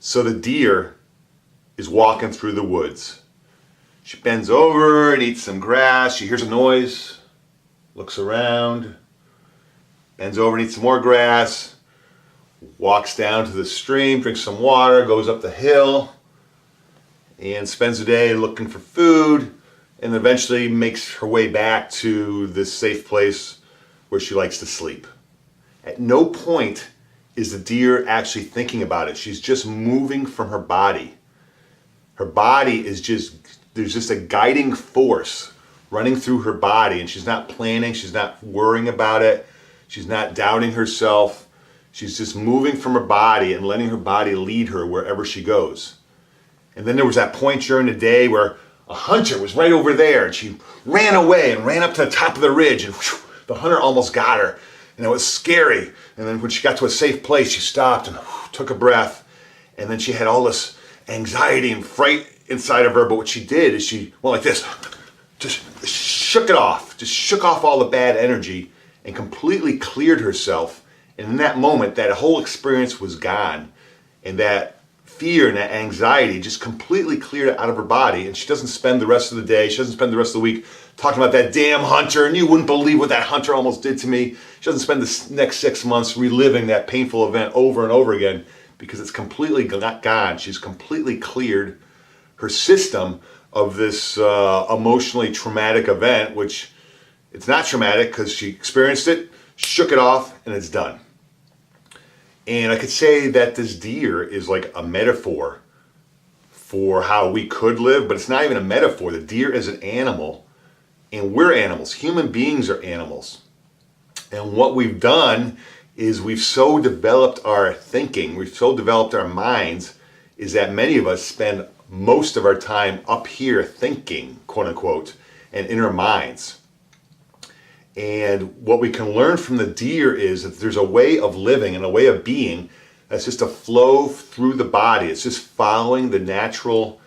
So the deer is walking through the woods. She bends over and eats some grass. She hears a noise, looks around, bends over and eats some more grass, walks down to the stream, drinks some water, goes up the hill, and spends the day looking for food, and eventually makes her way back to this safe place where she likes to sleep. At no point is the deer actually thinking about it. She's just moving from her body. Her body is just, there's just a guiding force running through her body, and she's not planning, she's not worrying about it, she's not doubting herself. She's just moving from her body and letting her body lead her wherever she goes. And then there was that point during the day where a hunter was right over there, and she ran away and ran up to the top of the ridge, and whew, the hunter almost got her, and it was scary. And then when she got to a safe place, she stopped and whew, took a breath, and then she had all this anxiety and fright inside of her. But what she did is she went like this, just shook it off, just shook off all the bad energy and completely cleared herself. And in that moment, that whole experience was gone, and that fear and that anxiety just completely cleared it out of her body. And she doesn't spend the rest of the day, she doesn't spend the rest of the week talking about that damn hunter, and you wouldn't believe what that hunter almost did to me. She doesn't spend the next 6 months reliving that painful event over and over again, because it's completely gone. She's completely cleared her system of this emotionally traumatic event, which it's not traumatic because she experienced it, shook it off, and it's done. And I could say that this deer is like a metaphor for how we could live, but it's not even a metaphor. The deer is an animal, and we're animals. Human beings are animals. And what we've done is we've so developed our thinking, we've so developed our minds, is that many of us spend most of our time up here thinking, quote unquote, and in our minds. And what we can learn from the deer is that there's a way of living and a way of being that's just a flow through the body. It's just following the natural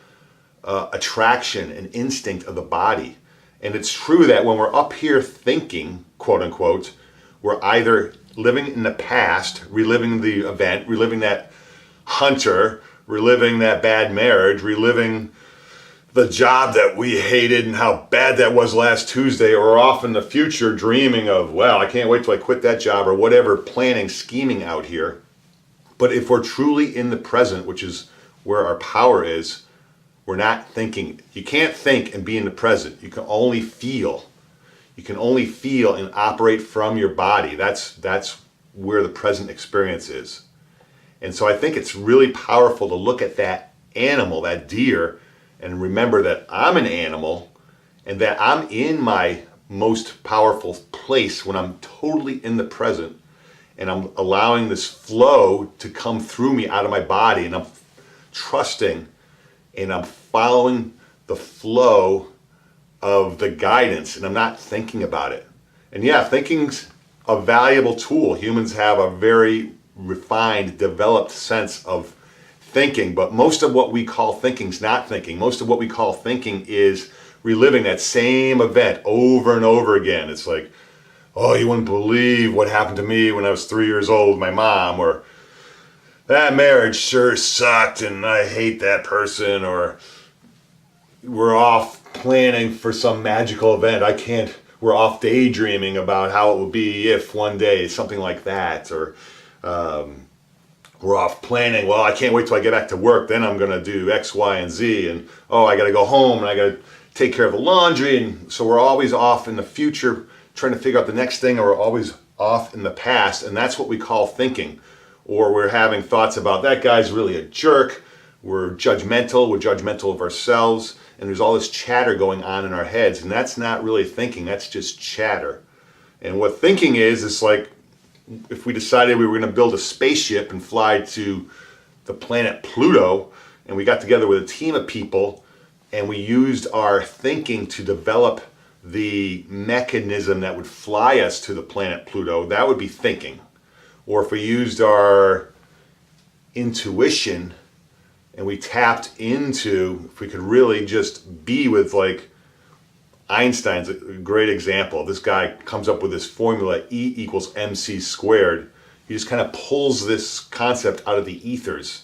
attraction and instinct of the body. And it's true that when we're up here thinking, quote unquote, we're either living in the past, reliving the event, reliving that hunter, reliving that bad marriage, reliving the job that we hated and how bad that was last Tuesday, or off in the future dreaming of, well, I can't wait till I quit that job, or whatever, planning, scheming out here. But if we're truly in the present, which is where our power is, we're not thinking. You can't think and be in the present. You can only feel. You can only feel and operate from your body. That's where the present experience is. And so I think it's really powerful to look at that animal, that deer, and remember that I'm an animal, and that I'm in my most powerful place when I'm totally in the present, and I'm allowing this flow to come through me out of my body, and I'm trusting and I'm following the flow of the guidance, and I'm not thinking about it. And yeah, thinking's a valuable tool. Humans have a very refined, developed sense of thinking, but most of what we call thinking is not thinking. Most of what we call thinking is reliving that same event over and over again. It's like, oh, you wouldn't believe what happened to me when I was 3 years old with my mom, or that marriage sure sucked and I hate that person, or we're off planning for some magical event. We're off daydreaming about how it would be if one day, something like that, or we're off planning, well, I can't wait till I get back to work, then I'm gonna do X, Y, and Z, and oh, I gotta go home and I gotta take care of the laundry. And so we're always off in the future trying to figure out the next thing, or we're always off in the past, and that's what we call thinking. Or we're having thoughts about that guy's really a jerk, we're judgmental of ourselves, and there's all this chatter going on in our heads, and that's not really thinking, that's just chatter. And what thinking is like, if we decided we were going to build a spaceship and fly to the planet Pluto, and we got together with a team of people and we used our thinking to develop the mechanism that would fly us to the planet Pluto, that would be thinking. Or if we used our intuition and we tapped into, if we could really just be with, like, Einstein's a great example. This guy comes up with this formula, E equals mc squared. He just kind of pulls this concept out of the ethers.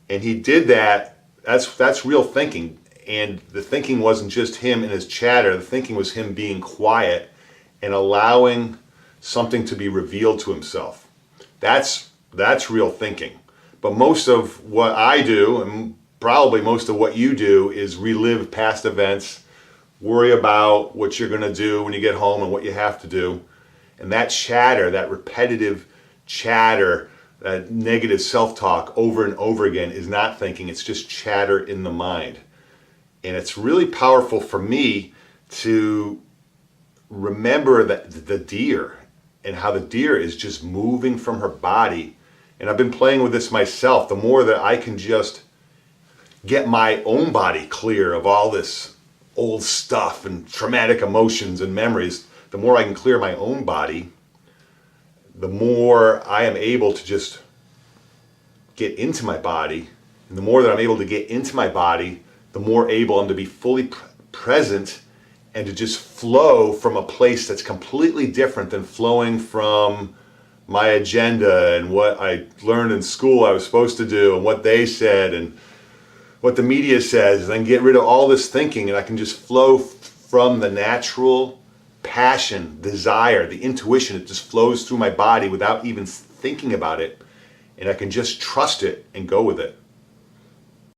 And he did that. That's real thinking. And the thinking wasn't just him and his chatter. The thinking was him being quiet and allowing something to be revealed to himself. That's real thinking. But most of what I do, and probably most of what you do, is relive past events, worry about what you're going to do when you get home and what you have to do. And that chatter, that repetitive chatter, that negative self-talk over and over again is not thinking. It's just chatter in the mind. And it's really powerful for me to remember that the deer and how the deer is just moving from her body. And I've been playing with this myself. The more that I can just get my own body clear of all this old stuff and traumatic emotions and memories, the more I can clear my own body, the more I am able to just get into my body. And the more that I'm able to get into my body, the more able I'm to be fully present and to just flow from a place that's completely different than flowing from my agenda and what I learned in school I was supposed to do and what they said and what the media says. And I can get rid of all this thinking and I can just flow from the natural passion, desire, the intuition. It just flows through my body without even thinking about it. And I can just trust it and go with it.